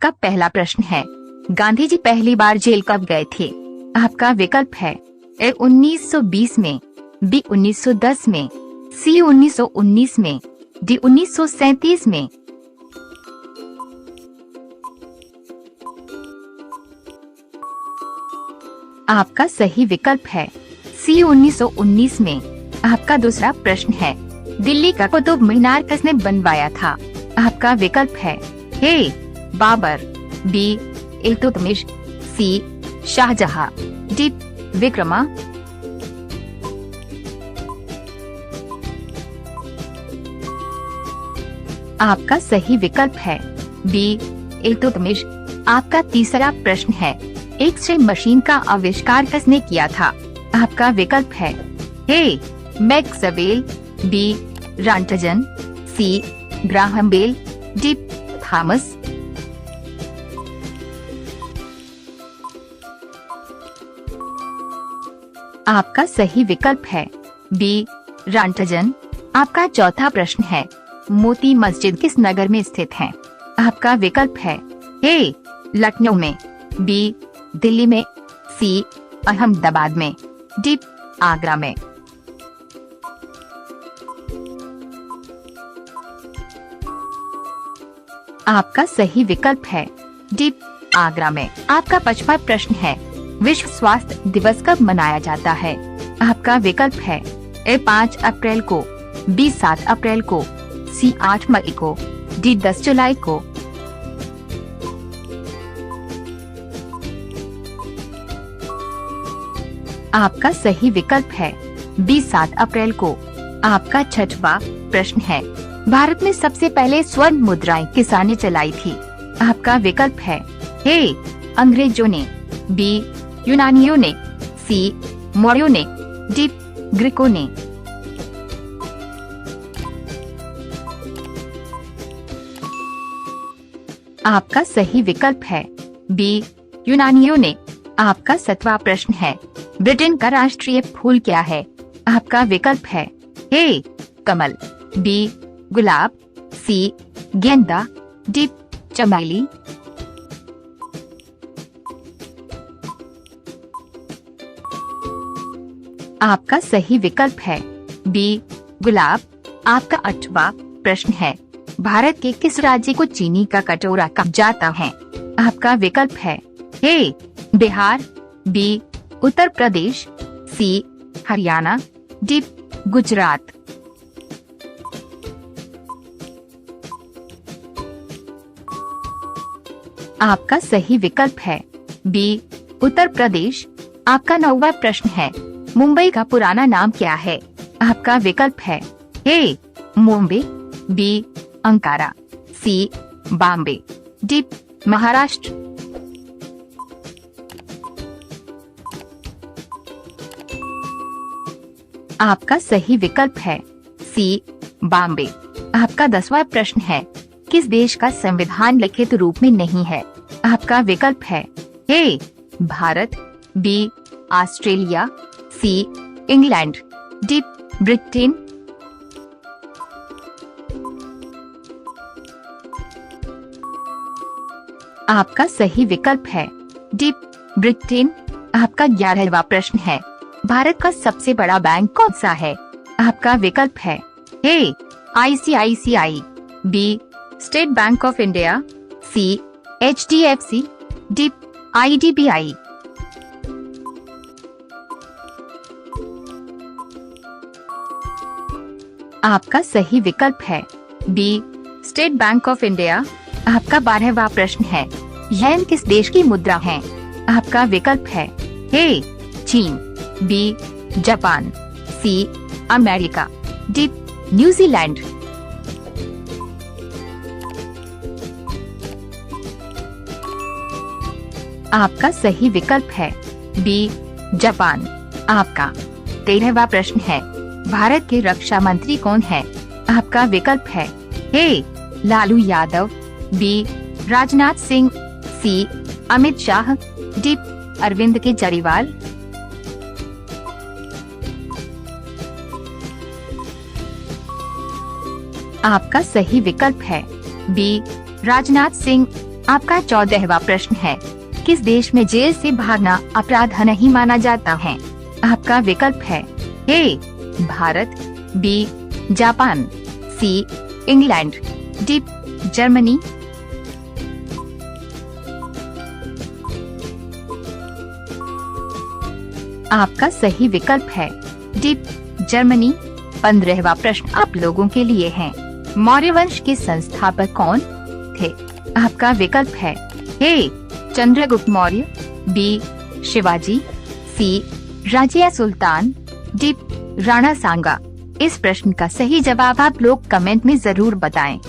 आपका पहला प्रश्न है, गांधी जी पहली बार जेल कब गए थे? आपका विकल्प है ए 1920 में, बी 1910 में, सी 1919 में, डी 1937 में। आपका सही विकल्प है सी 1919 में। आपका दूसरा प्रश्न है, दिल्ली का कुतुब मीनार किसने बनवाया था? आपका विकल्प है ए बाबर, बी इल्तुतमिश, सी शाहजहां, डी विक्रमा। आपका सही विकल्प है बी इल्तुतमिश। आपका तीसरा प्रश्न है, एक्सरे मशीन का आविष्कार किसने किया था? आपका विकल्प है ए मैक्सवेल, बी रॉन्टजन, सी ग्राहम बेल, डी थॉमस। आपका सही विकल्प है बी रॉन्टजन। आपका चौथा प्रश्न है, मोती मस्जिद किस नगर में स्थित है? आपका विकल्प है ए लखनऊ में, बी दिल्ली में, सी अहमदाबाद में, डी आगरा में। आपका सही विकल्प है डी आगरा में। आपका पांचवा प्रश्न है, विश्व स्वास्थ्य दिवस कब मनाया जाता है? आपका विकल्प है ए 5 अप्रैल को, बी 7 अप्रैल को, सी 8 मई को, डी 10 जुलाई को। आपका सही विकल्प है बी 7 अप्रैल को। आपका छठवां प्रश्न है, भारत में सबसे पहले स्वर्ण मुद्राएं किसने चलाई थी? आपका विकल्प है ए अंग्रेजों ने, बी यूनानियों ने, सी मौर्यों ने, डी ग्रीकों ने। आपका सही विकल्प है बी यूनानियों ने। आपका 7वां प्रश्न है, ब्रिटेन का राष्ट्रीय फूल क्या है? आपका विकल्प है ए कमल, बी गुलाब, सी गेंदा, डी चमेली। आपका सही विकल्प है बी गुलाब। आपका 8वां प्रश्न है, भारत के किस राज्य को चीनी का कटोरा कहा जाता है? आपका विकल्प है ए बिहार, बी उत्तर प्रदेश, सी हरियाणा, डी गुजरात। आपका सही विकल्प है बी उत्तर प्रदेश। आपका 9वां प्रश्न है, मुंबई का पुराना नाम क्या है? आपका विकल्प है ए मुंबई, बी अंकारा, सी बॉम्बे, डी महाराष्ट्र। आपका सही विकल्प है सी बॉम्बे। आपका 10वां प्रश्न है, किस देश का संविधान लिखित रूप में नहीं है? आपका विकल्प है A Bharat, B Australia, C England, D Britain. आपका सही विकल्प है डी ब्रिटेन। आपका 11वां प्रश्न है, भारत का सबसे बड़ा बैंक कौन सा है? आपका विकल्प है A ICICI, B state bank of India, C HDFC, D IDBI। आपका सही विकल्प है B state bank of India. आपका 12वां प्रश्न है, येन किस देश की मुद्रा है? आपका विकल्प है ए चीन, B Japan, C America, D New Zealand. आपका सही विकल्प है बी जापान। आपका 13वां प्रश्न है, भारत के रक्षा मंत्री कौन है? आपका विकल्प है ए लालू यादव, बी राजनाथ सिंह, सी अमित शाह, डी अरविंद केजरीवाल। आपका सही विकल्प है बी राजनाथ सिंह। आपका 14वां प्रश्न है, किस देश में जेल से भागना अपराध नहीं माना जाता है? आपका विकल्प है A Bharat, B Japan, C England, D Germany. आपका सही विकल्प है डी जर्मनी। 15वां प्रश्न आप लोगों के लिए है, मौर्य वंश के संस्थापक कौन थे? आपका विकल्प है ए चंद्रगुप्त मौर्य, बी शिवाजी, सी राजिया सुल्तान, डी राणा सांगा। इस प्रश्न का सही जवाब आप लोग कमेंट में जरूर बताएं।